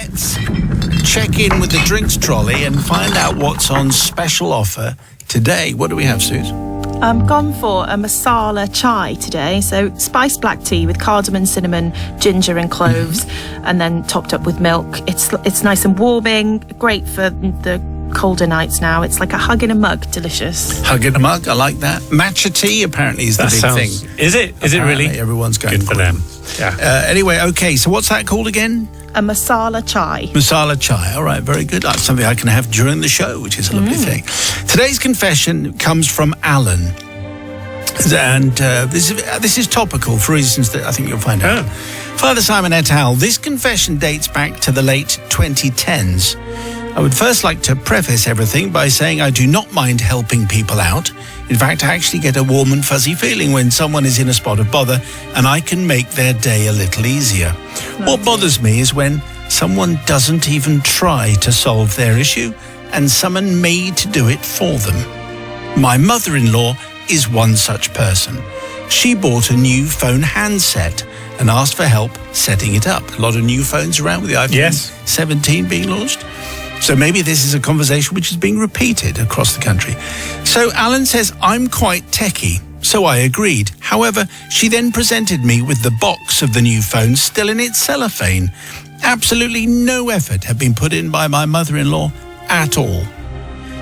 let's check in with the drinks trolley and find out what's on special offer today. What do we have, Suze? I'm gone for a masala chai today. So spiced black tea with cardamom, cinnamon, ginger and cloves, and then topped up with milk. It's nice and warming, great for the colder nights now. It's like a hug in a mug, delicious. Hug in a mug, I like that. Matcha tea apparently is the big thing. Is it? Is it really? Everyone's going Good for them. Yeah. Anyway, okay, so what's that called again? A masala chai. Masala chai. All right, very good. That's something I can have during the show, which is a lovely thing. Today's confession comes from Alan. And this is topical for reasons that I think you'll find out. Father Simon et al. This confession dates back to the late 2010s. I would first like to preface everything by saying I do not mind helping people out. In fact, I actually get a warm and fuzzy feeling when someone is in a spot of bother and I can make their day a little easier. What bothers me is when someone doesn't even try to solve their issue and summon me to do it for them. My mother-in-law is one such person. She bought a new phone handset and asked for help setting it up. A lot of new phones around with the iPhone 17 being launched. So maybe this is a conversation which is being repeated across the country. So Alan says, I'm quite techie, so I agreed. However, she then presented me with the box of the new phone still in its cellophane. Absolutely no effort had been put in by my mother-in-law at all.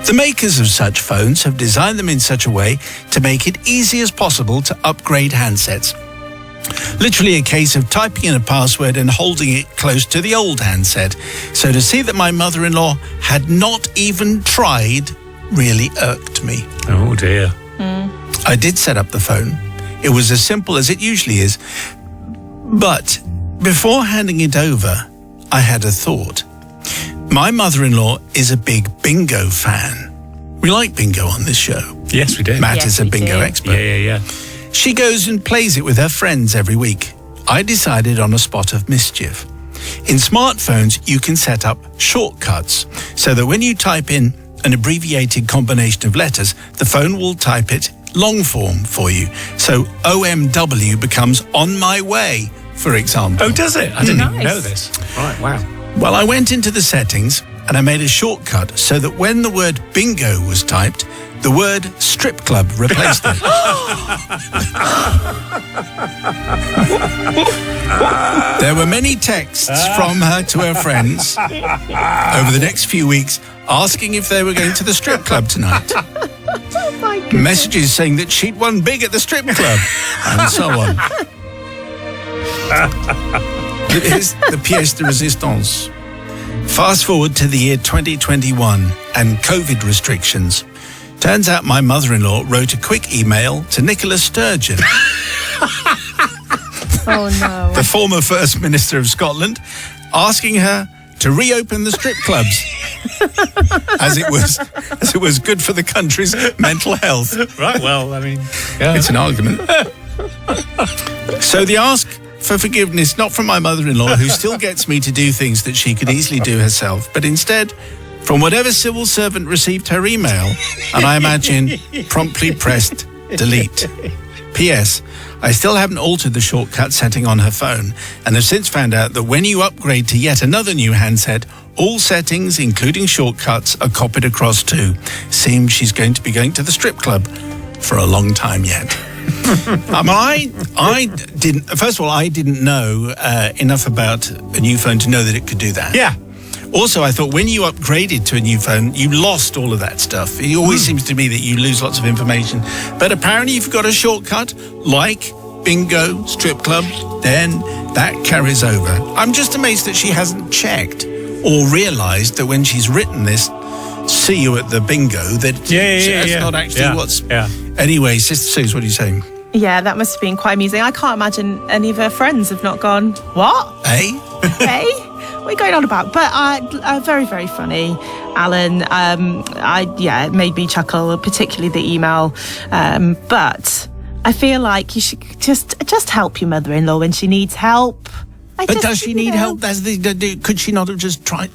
The makers of such phones have designed them in such a way to make it easy as possible to upgrade handsets. Literally a case of typing in a password and holding it close to the old handset. So to see that my mother-in-law had not even tried really irked me. Oh dear. I did set up the phone. It was as simple as it usually is. But before handing it over, I had a thought. My mother-in-law is a big bingo fan. We like bingo on this show. Yes, we do. Matt is a bingo expert. Yeah. She goes and plays it with her friends every week. I decided on a spot of mischief. In smartphones, you can set up shortcuts so that when you type in an abbreviated combination of letters, the phone will type it long form for you. So OMW becomes on my way, for example. Oh, does it? I didn't even know this. Right, wow. Well, I went into the settings and I made a shortcut so that when the word bingo was typed, the word strip club replaced it. There were many texts from her to her friends over the next few weeks asking if they were going to the strip club tonight. Oh my goodness. Messages saying that she'd won big at the strip club and so on. It is the pièce de résistance. Fast forward to the year 2021 and COVID restrictions. Turns out my mother-in-law wrote a quick email to Nicola Sturgeon, Oh no. the former First Minister of Scotland, asking her to reopen the strip clubs as it was good for the country's mental health. Right, well, I mean... It's an argument. So the ask for forgiveness, not from my mother-in-law, who still gets me to do things that she could easily do herself, but instead from whatever civil servant received her email, and I imagine promptly pressed delete. P.S. I still haven't altered the shortcut setting on her phone, and have since found out that when you upgrade to yet another new handset, all settings, including shortcuts, are copied across too. Seems she's going to be going to the strip club for a long time yet. I didn't. First of all, I didn't know enough about a new phone to know that it could do that. Yeah. Also, I thought when you upgraded to a new phone, you lost all of that stuff. It always seems to me that you lose lots of information. But apparently, if you've got a shortcut like bingo, strip club, then that carries over. I'm just amazed that she hasn't checked or realised that when she's written this, see you at the bingo, that that's not actually what's... Yeah. Anyway, Sister Suze, what are you saying? Yeah, that must have been quite amusing. I can't imagine any of her friends have not gone, what? Eh? Hey? What are you going on about? But very, very funny, Alan. It made me chuckle, particularly the email. But I feel like you should just help your mother-in-law when she needs help. But does she need help? Could she not have just tried,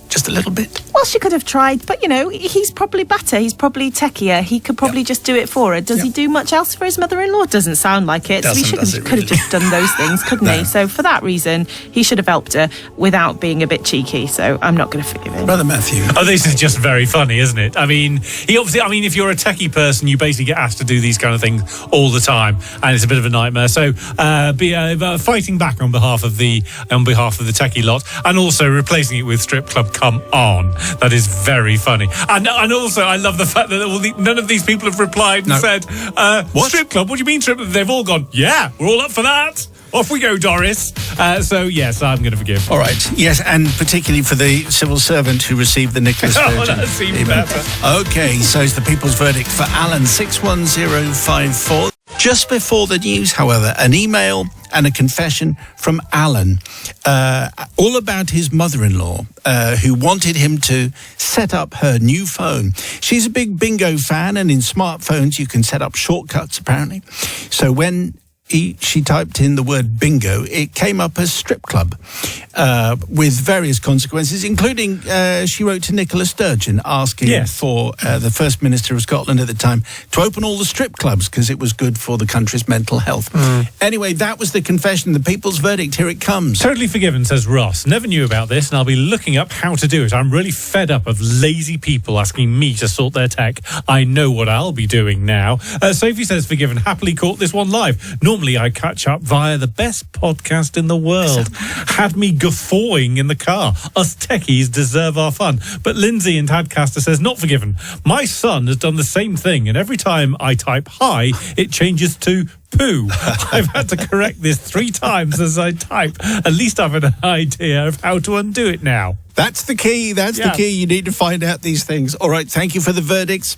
just a little bit? Well, she could have tried, but, he's probably better. He's probably techier. He could probably just do it for her. Does he do much else for his mother-in-law? Doesn't sound like it. So he could have just done those things, couldn't he? So for that reason, he should have helped her without being a bit cheeky. So I'm not going to forgive him. Brother Matthew. Oh, this is just very funny, isn't it? I mean, if you're a techie person, you basically get asked to do these kind of things all the time, and it's a bit of a nightmare. So fighting back on behalf of the techie lot, and also replacing it with strip club. Come on, that is very funny. And also, I love the fact that none of these people have replied and said, "What strip club? What do you mean strip club?" They've all gone, "Yeah, we're all up for that. Off we go, Doris." So yes, I'm going to forgive. All right. Yes, and particularly for the civil servant who received the Nicholas Oh, that seems better. Okay, so it's the people's verdict for Alan 61054. Just before the news, however, an email and a confession from Alan, all about his mother-in-law, who wanted him to set up her new phone. She's a big bingo fan, and in smartphones you can set up shortcuts, apparently. So when she typed in the word bingo, it came up as strip club, with various consequences, including she wrote to Nicola Sturgeon asking for the First Minister of Scotland at the time to open all the strip clubs because it was good for the country's mental health. Anyway, that was the confession, the people's verdict. Here it comes. Totally forgiven, says Ross. Never knew about this, and I'll be looking up how to do it. I'm really fed up of lazy people asking me to sort their tech. I know what I'll be doing now. Sophie says forgiven. Happily caught this one live. Normally I catch up via the best podcast in the world. Had me guffawing in the car. Us techies deserve our fun. But Lindsay in Tadcaster says not forgiven. My son has done the same thing, and every time I type hi, it changes to poo. I've had to correct this 3 times as I type. At least I've an idea of how to undo it now. That's the key. That's the key. You need to find out these things. All right, thank you for the verdicts.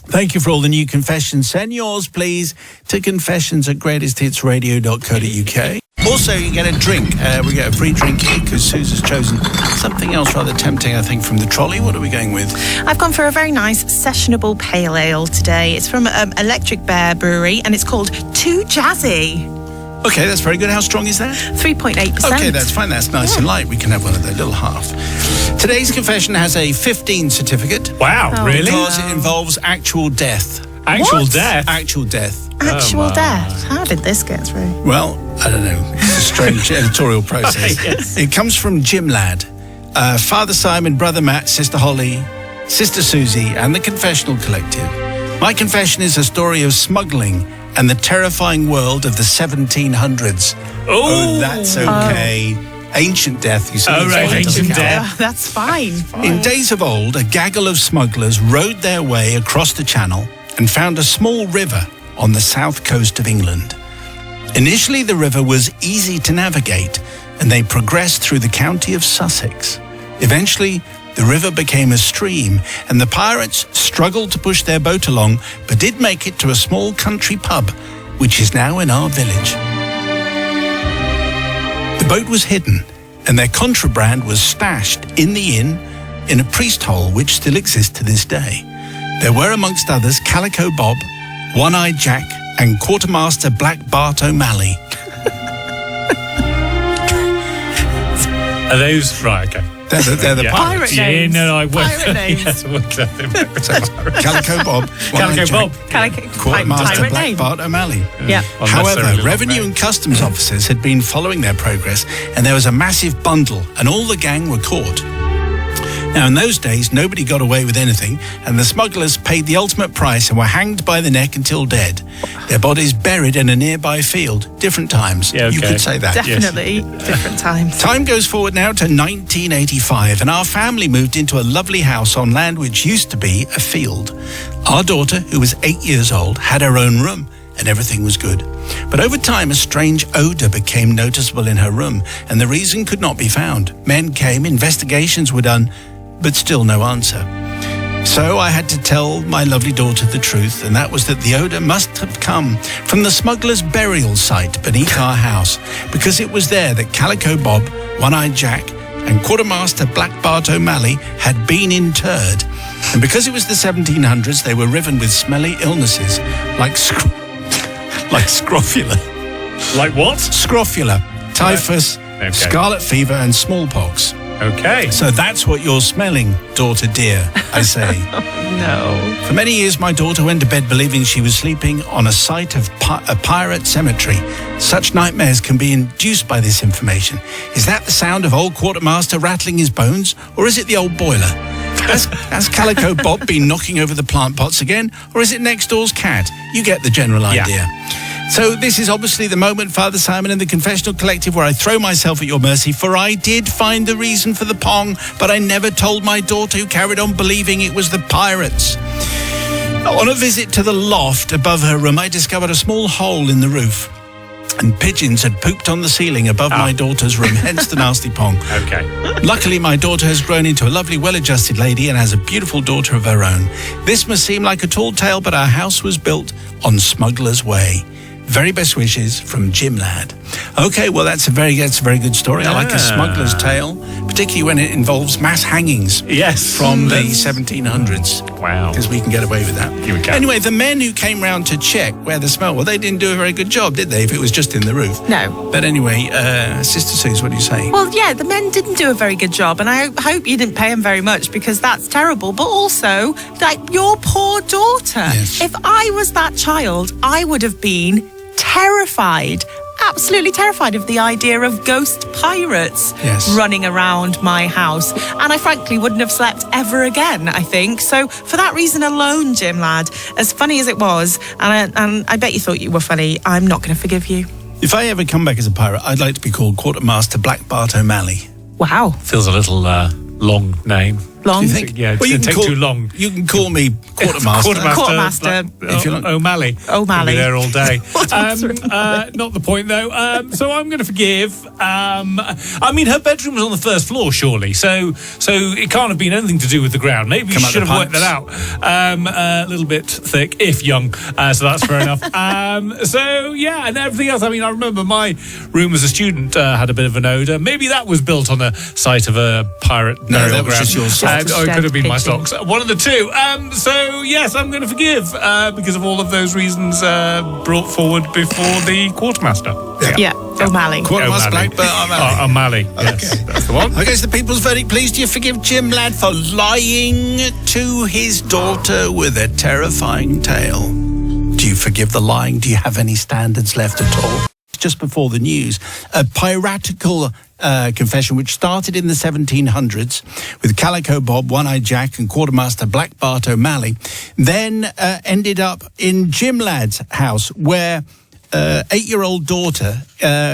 Thank you for all the new confessions. Send yours, please, to confessions@greatesthitsradio.co.uk. Also, you get a drink. We get a free drink here because Susan's chosen something else rather tempting, I think, from the trolley. What are we going with? I've gone for a very nice sessionable pale ale today. It's from Electric Bear Brewery, and it's called Too Jazzy. Okay, that's very good. How strong is that? 3.8%. Okay, that's fine. That's nice and light. We can have one of the little half. Today's confession has a 15 certificate. Wow, really? Because it involves actual death. Actual death? Actual death. Actual death. How did this get through? Well, I don't know. It's a strange editorial process. Yes. It comes from Jim Ladd. Father Simon, Brother Matt, Sister Holly, Sister Susie, and the Confessional Collective. My confession is a story of smuggling and the terrifying world of the 1700s. Oh, that's okay. Ancient death, you see. Oh, right, ancient death. Oh, that's fine. In days of old, a gaggle of smugglers rowed their way across the channel and found a small river on the south coast of England. Initially, the river was easy to navigate, and they progressed through the county of Sussex. Eventually, the river became a stream, and the pirates struggled to push their boat along, but did make it to a small country pub, which is now in our village. The boat was hidden, and their contraband was stashed in the inn in a priest hole, which still exists to this day. There were, amongst others, Calico Bob, One-Eyed Jack, and Quartermaster Black Bart O'Malley. Are those right? Okay. They're the Pirate pirates. names. Yeah, no, I worked. Pirate names. Yes, I worked out them. Calico Bob, Calico Bob. Quartermaster Pirate Black name. Bart O'Malley. Yeah. However, revenue and customs officers had been following their progress, and there was a massive bundle, and all the gang were caught. Now, in those days, nobody got away with anything, and the smugglers paid the ultimate price and were hanged by the neck until dead. Their bodies buried in a nearby field. Different times. Yeah, okay. You could say that. Definitely different times. Time goes forward now to 1985, and our family moved into a lovely house on land which used to be a field. Our daughter, who was 8 years old, had her own room, and everything was good. But over time, a strange odour became noticeable in her room, and the reason could not be found. Men came, investigations were done, but still no answer. So I had to tell my lovely daughter the truth, and that was that the odour must have come from the smuggler's burial site beneath our house, because it was there that Calico Bob, One-Eyed Jack, and Quartermaster Black Bart O'Malley had been interred. And because it was the 1700s, they were riven with smelly illnesses like scrofula. Like what? Scrofula, typhus, Okay. scarlet fever and smallpox. Okay. So that's what you're smelling, daughter dear, I say. No. For many years, my daughter went to bed believing she was sleeping on a site of a pirate cemetery. Such nightmares can be induced by this information. Is that the sound of old quartermaster rattling his bones, or is it the old boiler? Has Calico Bob been knocking over the plant pots again, or is it next door's cat? You get the general idea. So this is obviously the moment, Father Simon, in the Confessional Collective where I throw myself at your mercy, for I did find the reason for the pong, but I never told my daughter, who carried on believing it was the pirates. On a visit to the loft above her room, I discovered a small hole in the roof, and pigeons had pooped on the ceiling above my daughter's room, hence the nasty pong. Okay. Luckily, my daughter has grown into a lovely, well-adjusted lady and has a beautiful daughter of her own. This must seem like a tall tale, but our house was built on Smuggler's Way. Very best wishes from Jim Ladd. Okay, well, that's a very good story. I like a smuggler's tale, particularly when it involves mass hangings. Yes. From the 1700s. Wow. Because we can get away with that. We can. Anyway, the men who came round to check where the smell, well, they didn't do a very good job, did they, if it was just in the roof? No. But anyway, Sister Suze, what do you say? Well, yeah, the men didn't do a very good job, and I hope you didn't pay them very much, because that's terrible. But also, like, your poor daughter. Yes. If I was that child, I would have been terrified, absolutely terrified of the idea of ghost pirates running around my house. And I frankly wouldn't have slept ever again, I think. So for that reason alone, Jim Ladd, as funny as it was, and I bet you thought you were funny, I'm not going to forgive you. If I ever come back as a pirate, I'd like to be called Quartermaster Black Bart O'Malley. Wow. Feels a little long name. Long? Do you think? Yeah, it's going to take too long. You can call me Quartermaster. Quartermaster. If you like. O'Malley. O'Malley. Be there all day. Not Not the point, though. So I'm going to forgive. I mean, her bedroom was on the first floor, surely. So it can't have been anything to do with the ground. Maybe you should have worked that out. A little bit thick, if young. So that's fair enough. So, yeah, and everything else. I mean, I remember my room as a student had a bit of an odour. Maybe that was built on a site of a pirate burial that was ground. just your socks. Or it could have been my socks. One of the two. So, yes, I'm going to forgive because of all of those reasons brought forward before the quartermaster. Yeah. O'Malley. Quartermaster Black Bart O'Malley. O'Malley. Yes, Okay. that's the one. Okay, so the people's verdict. Please, do you forgive Jim Ladd for lying to his daughter with a terrifying tale? Do you forgive the lying? Do you have any standards left at all? Just before the news, a piratical confession which started in the 1700s with Calico Bob, One-Eyed Jack and Quartermaster Black Bart O'Malley, then ended up in Jim Ladd's house, where 8-year-old daughter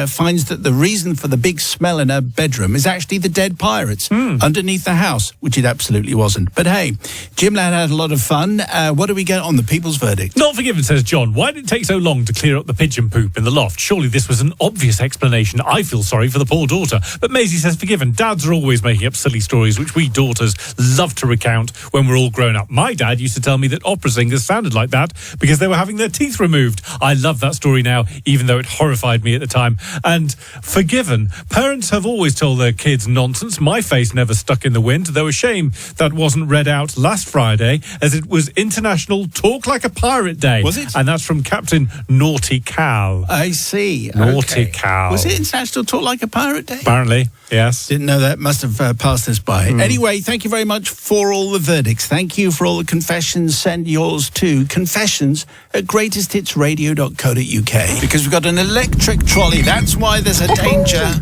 finds that the reason for the big smell in her bedroom is actually the dead pirates underneath the house, which it absolutely wasn't. But hey, Jim Ladd had a lot of fun. What do we get on the people's verdict? Not forgiven, says John. Why did it take so long to clear up the pigeon poop in the loft? Surely this was an obvious explanation. I feel sorry for the poor daughter. But Maisie says forgiven. Dads are always making up silly stories, which we daughters love to recount when we're all grown up. My dad used to tell me that opera singers sounded like that because they were having their teeth removed. I love that story now, even though it horrified me at the time. And forgiven. Parents have always told their kids nonsense. My face never stuck in the wind, though a shame that wasn't read out last Friday, as it was International Talk Like a Pirate Day. Was it? And that's from Captain Naughty Cal. I see. Naughty Okay. Cow. Was it International Talk Like a Pirate Day? Apparently, yes. Didn't know that. Must have passed us by. Anyway, thank you very much for all the verdicts. Thank you for all the confessions. Send yours to confessions@greatesthitsradio.co.uk, because we've got an electric trolley. That's why there's a danger.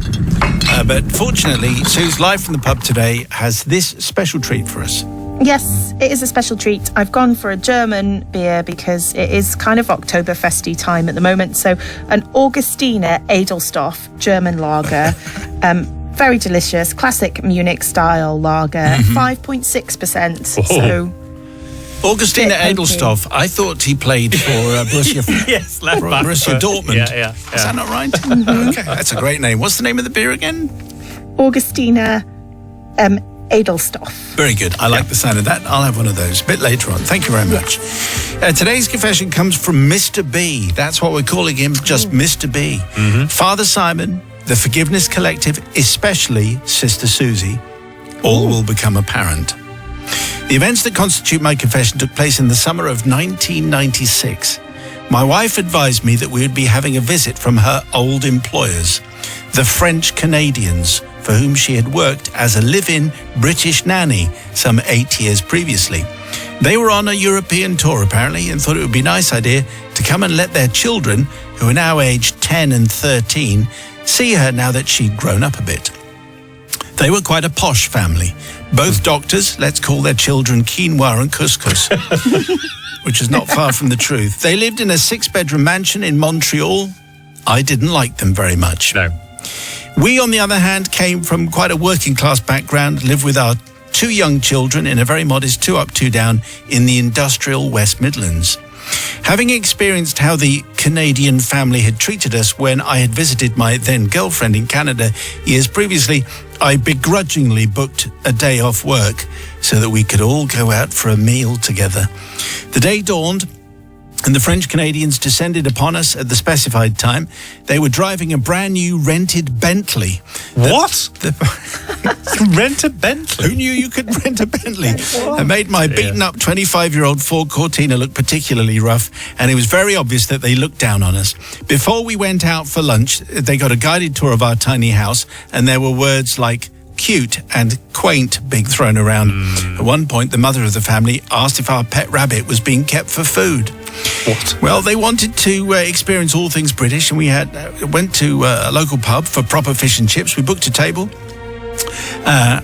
But fortunately, Sue's live from the pub today has this special treat for us. Yes, it is a special treat. I've gone for a German beer because it is kind of Oktoberfesty time at the moment. So an Augustiner Edelstoff German lager. Very delicious, classic Munich style lager, 5.6%. So Augustiner Bit Edelstoff. I thought he played for Borussia. Yes, left back. Borussia Dortmund. Yeah. Is that not right? Okay, that's a great name. What's the name of the beer again? Augustiner Edelstoff. Very good. I like the sound of that. I'll have one of those a bit later on. Thank you very much. Today's confession comes from Mr. B. That's what we're calling him, just Mr. B. Father Simon, the Forgiveness Collective, especially Sister Susie, all will become apparent. The events that constitute my confession took place in the summer of 1996. My wife advised me that we would be having a visit from her old employers. the French Canadians, for whom she had worked as a live-in British nanny some 8 years previously. They were on a European tour, apparently, and thought it would be a nice idea to come and let their children, who are now aged 10 and 13, see her now that she'd grown up a bit. They were quite a posh family. Both doctors, let's call their children quinoa and couscous, which is not far from the truth. They lived in a 6-bedroom mansion in Montreal. I didn't like them very much. No. We, on the other hand, came from quite a working-class background, lived with our 2 young children in a very modest 2 up, 2 down in the industrial West Midlands. Having experienced how the Canadian family had treated us when I had visited my then girlfriend in Canada years previously, I begrudgingly booked a day off work so that we could all go out for a meal together. The day dawned, and the French Canadians descended upon us at the specified time. They were driving a brand new rented Bentley. What? Rent a Bentley? Who knew you could rent a Bentley? I made my beaten-up 25-year-old Ford Cortina look particularly rough, and it was very obvious that they looked down on us. Before we went out for lunch, they got a guided tour of our tiny house, and there were words like cute and quaint being thrown around. At one point, the mother of the family asked if our pet rabbit was being kept for food. What? Well, they wanted to experience all things British, and we went to a local pub for proper fish and chips. We booked a table,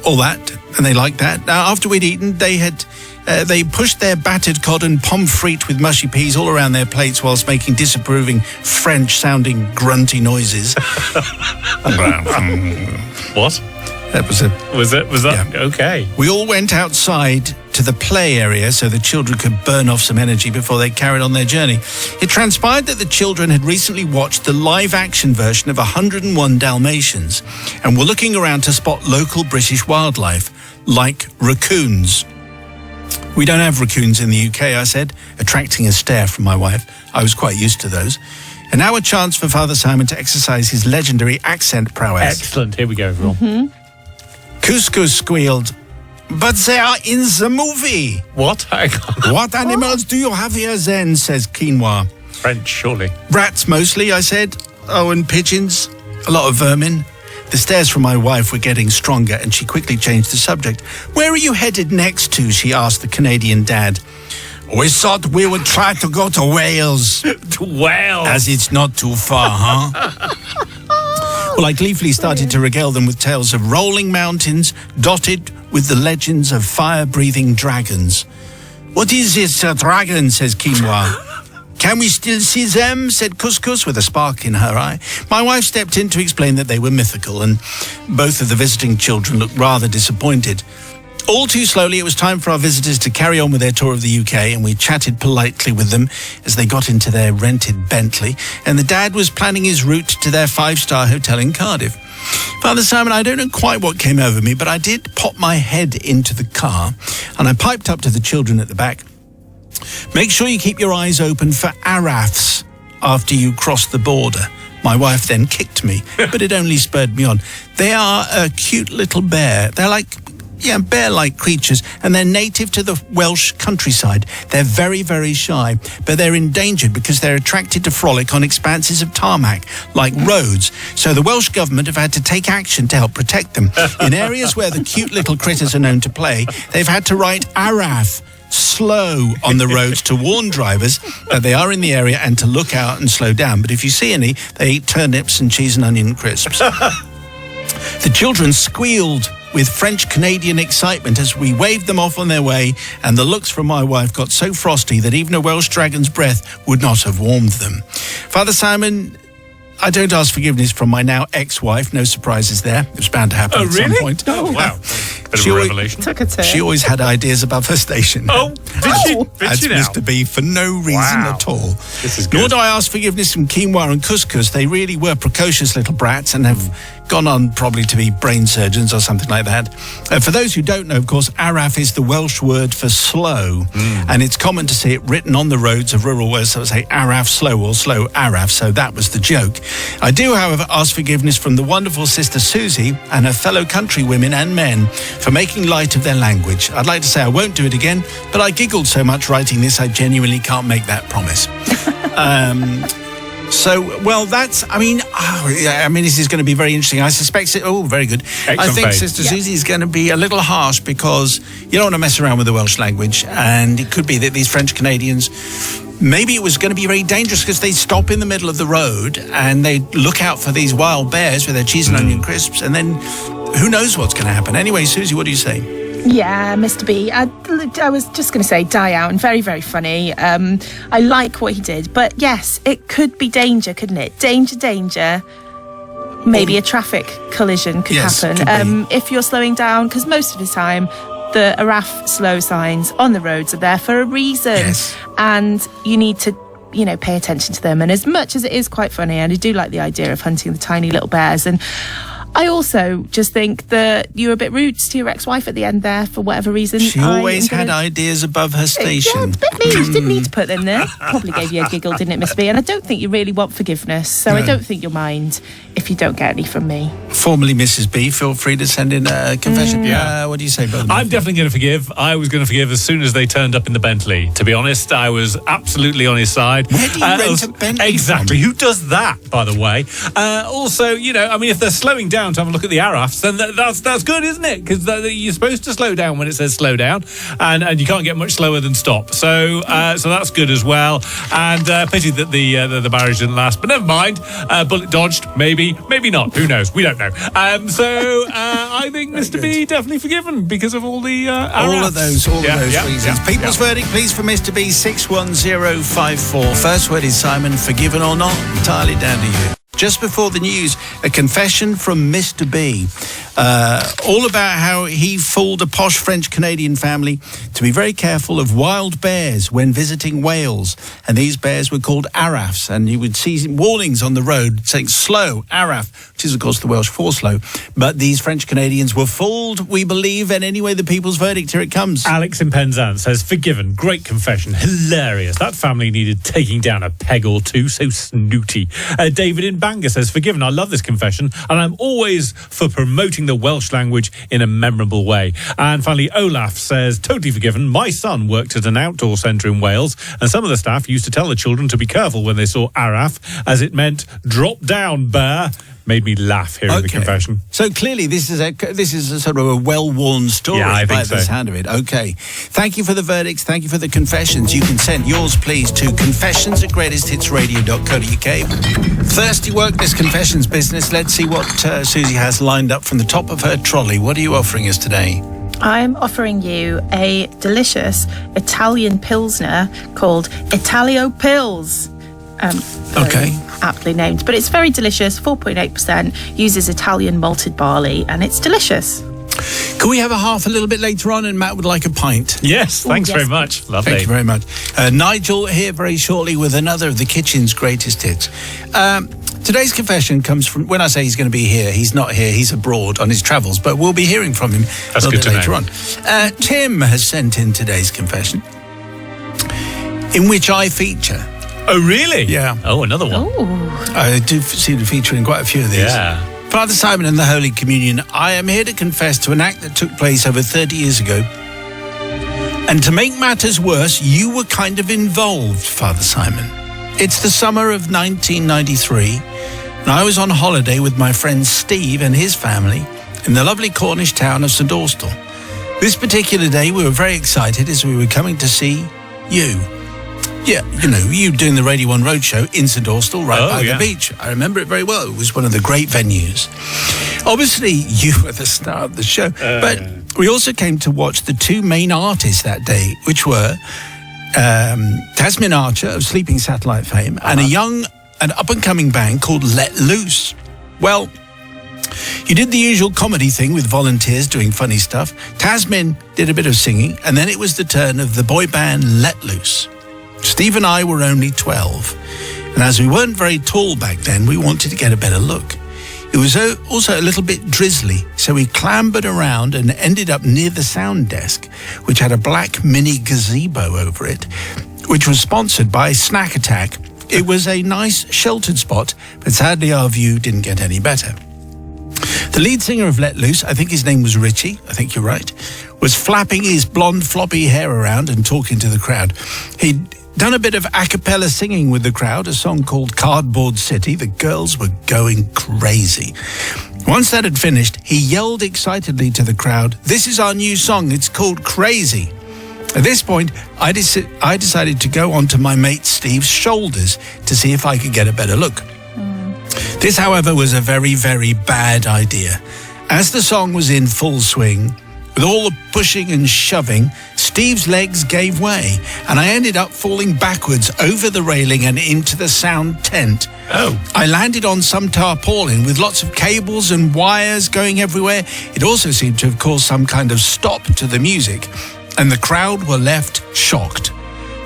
all that, and they liked that. Now, after we'd eaten, they pushed their battered cod and pommes frites with mushy peas all around their plates whilst making disapproving French-sounding grunty noises. What? That was that? Yeah. Okay. We all went outside to the play area so the children could burn off some energy before they carried on their journey. It transpired that the children had recently watched the live-action version of 101 Dalmatians and were looking around to spot local British wildlife, like raccoons. We don't have raccoons in the UK, I said, attracting a stare from my wife. I was quite used to those. And now a chance for Father Simon to exercise his legendary accent prowess. Excellent. Here we go, everyone. Couscous squealed, "But they are in the movie." What? "What animals do you have here then?" says Quinoa. French, surely. "Rats mostly," I said. "Oh, and pigeons. A lot of vermin." The stares from my wife were getting stronger, and she quickly changed the subject. "Where are you headed next to?" she asked the Canadian dad. "We thought we would try to go to Wales." To Wales? "As it's not too far, huh?" Well, I gleefully started to regale them with tales of rolling mountains dotted with the legends of fire-breathing dragons. "What is this dragon?" says Quinoa. "Can we still see them?" said Couscous with a spark in her eye. My wife stepped in to explain that they were mythical, and both of the visiting children looked rather disappointed. All too slowly, it was time for our visitors to carry on with their tour of the UK, and we chatted politely with them as they got into their rented Bentley, and the dad was planning his route to their 5-star hotel in Cardiff. Father Simon, I don't know quite what came over me, but I did pop my head into the car, and I piped up to the children at the back. "Make sure you keep your eyes open for arafs after you cross the border." My wife then kicked me, but it only spurred me on. They are a cute little bear. They're bear-like creatures, and they're native to the Welsh countryside. They're very, very shy, but they're endangered because they're attracted to frolic on expanses of tarmac, like roads. So the Welsh government have had to take action to help protect them. In areas where the cute little critters are known to play, they've had to write Araf, slow, on the roads to warn drivers that they are in the area and to look out and slow down. But if you see any, they eat turnips and cheese and onion crisps. The children squealed with French-Canadian excitement as we waved them off on their way, and the looks from my wife got so frosty that even a Welsh dragon's breath would not have warmed them. Father Simon, I don't ask forgiveness from my now ex-wife. No surprises there. It was bound to happen at some point. Oh, wow. Bit of a revelation. She always had ideas above her station. Oh, as Mr. B, for no reason at all. This is good. Nor do I ask forgiveness from Quinoa and Couscous. They really were precocious little brats and have gone on probably to be brain surgeons or something like that. For those who don't know, of course, Araf is the Welsh word for slow, and it's common to see it written on the roads of rural Wales, so say Araf slow or slow Araf, so that was the joke. I do, however, ask forgiveness from the wonderful sister Susie and her fellow countrywomen and men for making light of their language. I'd like to say I won't do it again, but I giggled so much writing this, I genuinely can't make that promise. So, well, this is going to be very interesting. I suspect very good. I think Sister Susie is going to be a little harsh because you don't want to mess around with the Welsh language, and it could be that these French Canadians, maybe it was going to be very dangerous because they stop in the middle of the road and they look out for these wild bears with their cheese and onion crisps, and then who knows what's going to happen. Anyway, Susie, what do you say? Yeah, Mr. B. I was just going to say, die out, and very, very funny. I like what he did, but yes, it could be danger, couldn't it? Danger. Maybe a traffic collision could happen if you're slowing down, because most of the time the Araf slow signs on the roads are there for a reason, and you need to pay attention to them. And as much as it is quite funny, and I do like the idea of hunting the tiny little bears, and I also just think that you were a bit rude to your ex-wife at the end there for whatever reason. She always had ideas above her station. Yeah, it's a bit mean. Didn't need to put them there. Probably gave you a giggle, didn't it, Miss B? And I don't think you really want forgiveness, so I don't think you'll mind if you don't get any from me. Formerly Mrs. B, feel free to send in a confession. What do you say, brother? I'm definitely going to forgive. I was going to forgive as soon as they turned up in the Bentley. To be honest, I was absolutely on his side. Where do you rent a Bentley Exactly. from? Who does that, by the way? Also, if they're slowing down to have a look at the Arafs, then that's good, isn't it? Because you're supposed to slow down when it says slow down, and you can't get much slower than stop. So that's good as well. And pity that the marriage didn't last, but never mind. Bullet dodged, maybe not. Who knows? We don't know. I think Mr. B definitely forgiven because of all the Arafs. All of those reasons. Yeah. People's verdict, please, for Mr. B, 61054. First word is Simon. Forgiven or not, entirely down to you. Just before the news, a confession from Mr. B, all about how he fooled a posh French-Canadian family to be very careful of wild bears when visiting Wales. And these bears were called Arafs, and you would see warnings on the road saying slow, Araf, which is, of course, the Welsh for slow. But these French-Canadians were fooled, we believe, and anyway, the people's verdict, here it comes. Alex in Penzance says, forgiven, great confession, hilarious. That family needed taking down a peg or two, so snooty. David in Bangor says, forgiven, I love this confession, and I'm always for promoting the Welsh language in a memorable way. And finally, Olaf says, totally forgiven. My son worked at an outdoor centre in Wales, and some of the staff used to tell the children to be careful when they saw Araf, as it meant drop down, bear. Made me laugh hearing the confession. So clearly this is a sort of a well-worn story by the sound of it. Okay. Thank you for the verdicts. Thank you for the confessions. You can send yours, please, to confessions@greatesthitsradio.co.uk. Thirsty work, this confessions business. Let's see what Susie has lined up from the top of her trolley. What are you offering us today? I'm offering you a delicious Italian Pilsner called Italio Pils. Very aptly named, but it's very delicious. 4.8%, uses Italian malted barley, and it's delicious. Can we have a half a little bit later on, and Matt would like a pint? Yes, thanks very much. Lovely. Thank you very much. Nigel here very shortly with another of the kitchen's greatest hits. Today's confession comes from, when I say he's going to be here, he's not here, he's abroad on his travels, but we'll be hearing from him a little bit later on. Tim has sent in today's confession, in which I feature. Oh, really? Yeah. Oh, another one. Ooh. I do seem to feature in quite a few of these. Yeah. Father Simon and the Holy Communion, I am here to confess to an act that took place over 30 years ago. And to make matters worse, you were kind of involved, Father Simon. It's the summer of 1993, and I was on holiday with my friend Steve and his family in the lovely Cornish town of St Austell. This particular day, we were very excited as we were coming to see you. Yeah, you doing the Radio 1 Roadshow in St Austell, right by the beach. I remember it very well. It was one of the great venues. Obviously, you were the star of the show. But we also came to watch the two main artists that day, which were Tasmin Archer of Sleeping Satellite fame and an up-and-coming band called Let Loose. Well, you did the usual comedy thing with volunteers doing funny stuff. Tasmin did a bit of singing, and then it was the turn of the boy band Let Loose. Steve and I were only 12, and as we weren't very tall back then, we wanted to get a better look. It was also a little bit drizzly, so we clambered around and ended up near the sound desk, which had a black mini gazebo over it, which was sponsored by Snack Attack. It was a nice, sheltered spot, but sadly our view didn't get any better. The lead singer of Let Loose, I think his name was Richie, I think you're right, was flapping his blonde floppy hair around and talking to the crowd. He'd done a bit of a cappella singing with the crowd, a song called Cardboard City. The girls were going crazy. Once that had finished, he yelled excitedly to the crowd, "This is our new song. It's called Crazy." At this point, I decided to go onto my mate Steve's shoulders to see if I could get a better look. This, however, was a very, very bad idea. As the song was in full swing, with all the pushing and shoving, Steve's legs gave way, and I ended up falling backwards over the railing and into the sound tent. I landed on some tarpaulin with lots of cables and wires going everywhere. It also seemed to have caused some kind of stop to the music, and the crowd were left shocked.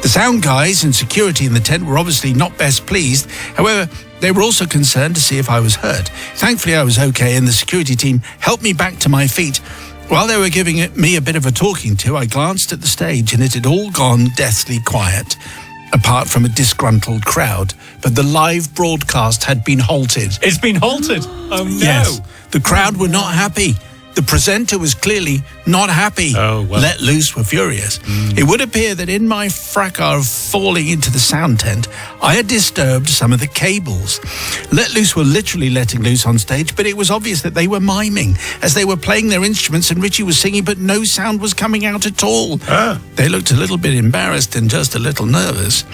The sound guys and security in the tent were obviously not best pleased. However, they were also concerned to see if I was hurt. Thankfully, I was okay, and the security team helped me back to my feet. While they were giving me a bit of a talking to, I glanced at the stage, and it had all gone deathly quiet, apart from a disgruntled crowd. But the live broadcast had been halted. It's been halted? Oh, no. Yes, the crowd were not happy. The presenter was clearly not happy. Oh, well. Let Loose were furious. It would appear that in my fracas of falling into the sound tent, I had disturbed some of the cables. Let Loose were literally letting loose on stage, but it was obvious that they were miming as they were playing their instruments, and Richie was singing, but no sound was coming out at all. They looked a little bit embarrassed and just a little nervous.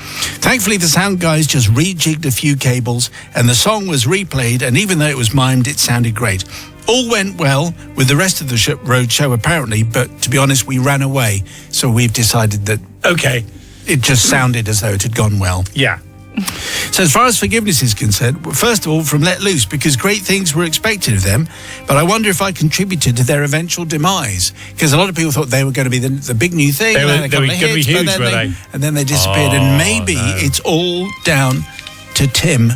Thankfully, the sound guys just rejigged a few cables, and the song was replayed, and even though it was mimed, it sounded great. All went well with the rest of the road show, apparently, but to be honest, we ran away. So we've decided that it just sounded as though it had gone well. Yeah. So as far as forgiveness is concerned, first of all, from Let Loose, because great things were expected of them, but I wonder if I contributed to their eventual demise, because a lot of people thought they were going to be the big new thing. They were going to be huge, were they? And then they disappeared, and maybe it's all down to Tim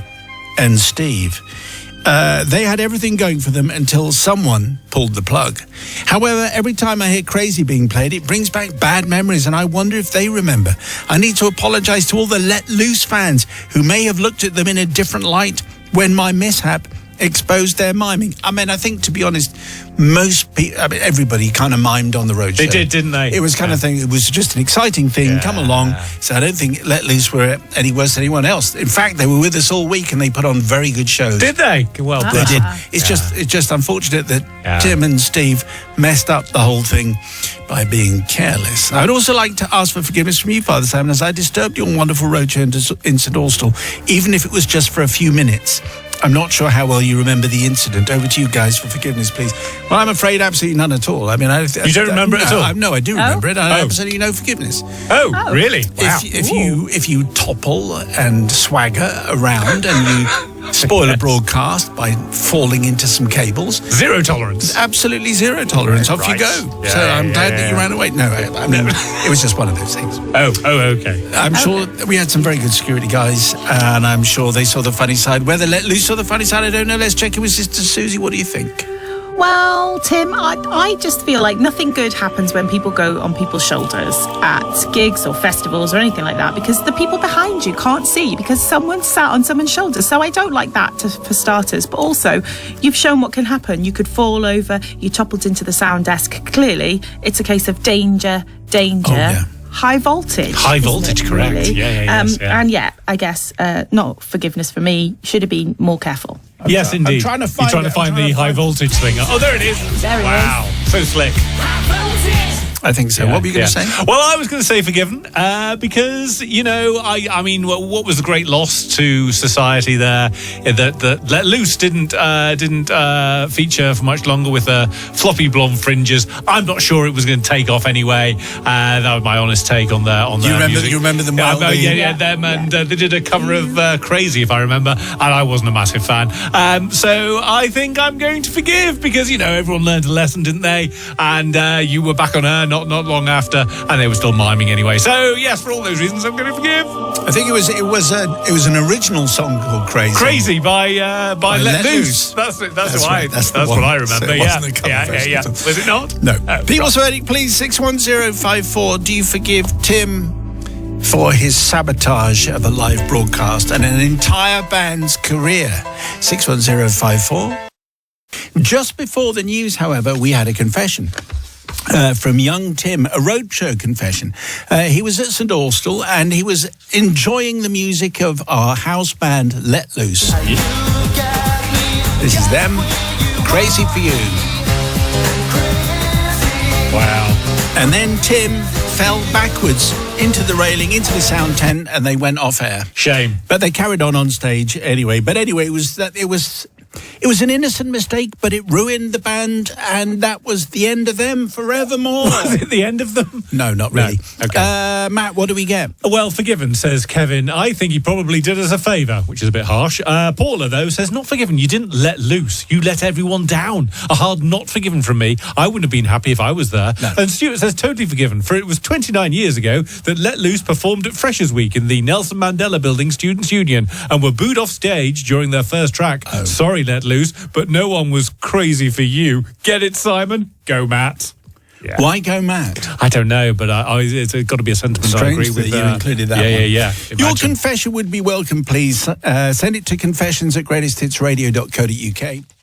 and Steve. They had everything going for them until someone pulled the plug. However, every time I hear Crazy being played, it brings back bad memories, and I wonder if they remember. I need to apologise to all the Let Loose fans who may have looked at them in a different light when my mishap exposed their miming. I mean, I think, to be honest, most people, everybody kind of mimed on the road show. They did, didn't they? It was kind of thing, it was just an exciting thing, come along. So I don't think Let Loose were any worse than anyone else. In fact, they were with us all week, and they put on very good shows. Did they? Well, they did. It's just unfortunate that Tim and Steve messed up the whole thing by being careless. I'd also like to ask for forgiveness from you, Father Simon, as I disturbed your wonderful roadshow in St Austell, even if it was just for a few minutes. I'm not sure how well you remember the incident. Over to you guys for forgiveness, please. Well, I'm afraid absolutely none at all. I mean, you don't remember it at all? No, I do remember it. I have absolutely no forgiveness. Oh, really? Wow. If you topple and swagger around and you spoil a broadcast by falling into some cables, zero tolerance. Absolutely zero tolerance. Off you go. So I'm glad that you ran away. No, I mean, it was just one of those things. Oh, okay. I'm sure we had some very good security guys, and I'm sure they saw the funny side. Whether Let Loose saw the funny side, I don't know. Let's check in with Sister Susie. What do you think? Well, Tim, I just feel like nothing good happens when people go on people's shoulders at gigs or festivals or anything like that, because the people behind you can't see because someone sat on someone's shoulders. So I don't like that for starters. But also, you've shown what can happen. You could fall over. You toppled into the sound desk. Clearly, it's a case of danger. Oh, yeah. High voltage. High voltage, correct. Really? Yes. And I guess not forgiveness for me. Should have been more careful. Yes, indeed. I'm trying to find You're trying to find the high voltage thing. Oh, there it is. There it is. Wow, so slick. I think so. What were you going to say? Well, I was going to say forgiven because, I mean, what was the great loss to society there? That Let Loose didn't feature for much longer with floppy blonde fringes. I'm not sure it was going to take off anyway. That was my honest take on their music. You remember them well? Them, and they did a cover of Crazy, if I remember, and I wasn't a massive fan. So I think I'm going to forgive because, everyone learned a lesson, didn't they? And you were back on her not long after, and they were still miming anyway. So yes, for all those reasons, I'm going to forgive. I think it was an original song called Crazy. Crazy by Let Loose. That's what I remember. So it wasn't a cover version. Was it not? No. People's verdict, please. 61054. Do you forgive Tim for his sabotage of a live broadcast and an entire band's career? 61054. Just before the news, however, we had a confession. From young Tim, a roadshow confession. He was at St Austell and he was enjoying the music of our house band Let Loose. This is them, Crazy for You. Wow. And then Tim fell backwards into the railing, into the sound tent, and they went off air. Shame. But they carried on stage anyway. But anyway, it was an innocent mistake, but it ruined the band, and that was the end of them forevermore. Was it the end of them? No, not really. No. Okay. Matt, what do we get? Well, forgiven, says Kevin. I think he probably did us a favour, which is a bit harsh. Paula, though, says, not forgiven. You didn't let loose. You let everyone down. A hard not forgiven from me. I wouldn't have been happy if I was there. No. And Stuart says, totally forgiven, for it was 29 years ago that Let Loose performed at Freshers' Week in the Nelson Mandela Building Students' Union and were booed off stage during their first track. Oh. Sorry, Let Loose, but no one was crazy for you. Get it, Simon? Go, Matt. Yeah. Why go mad? I don't know, but it's got to be a sentiment Strange I agree that with. you included that one. Yeah. Your Imagine. confession would be welcome, please. Send it to confessions@greatesthitsradio.co.uk.